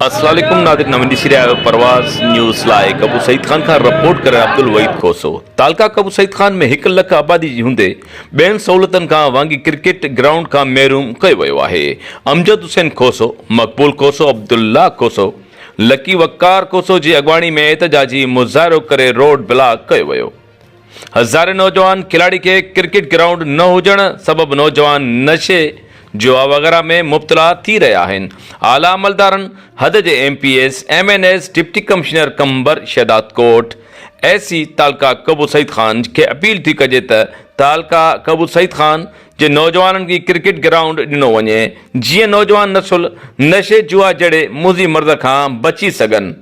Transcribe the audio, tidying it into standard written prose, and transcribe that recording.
अस्सलाम वालेकुम नाज़रीन, नवीन ॾिसी रहिया आहियो परवाज़ न्यूज़ लाइव। कबू सईद खान खां रिपोर्ट करे अब्दुल वहीद खोसो। तालका कबू सईद खान में 1 लख आबादी हूंदे ॿियनि सहूलियतुनि खां वांगी क्रिकेट ग्राउंड खां महरूम कयो वियो आहे। अमजद हुसैन खोसो, मक़बूल खोसो, अब्दुल्ला खोसो, लकी वक़ार खोसो जी अॻवानी में एहतजाजी मुज़ाहिरो करे रोड ब्लॉक कयो वियो। हज़ारे नौजवान खिलाड़ी के क्रिकेट ग्राउंड न हुजण सबब नौजवान नशे जुआ वग़ैरह में मुब्तला थी रहा आहिनि। आला अमलदारनि हद जे MPS, MNS, डिप्टी कमिश्नर कंबर शहदाद कोट ऐसी तालका कबू सईद खान के अपील थी कजे त तालका कबू सईद खान जे नौजवाननि की क्रिकेट ग्राउंड ॾिनो वञे जीअं नौजवान नसुल नशे जुआ जहिड़े मुज़ी मर्द खां बची सघनि।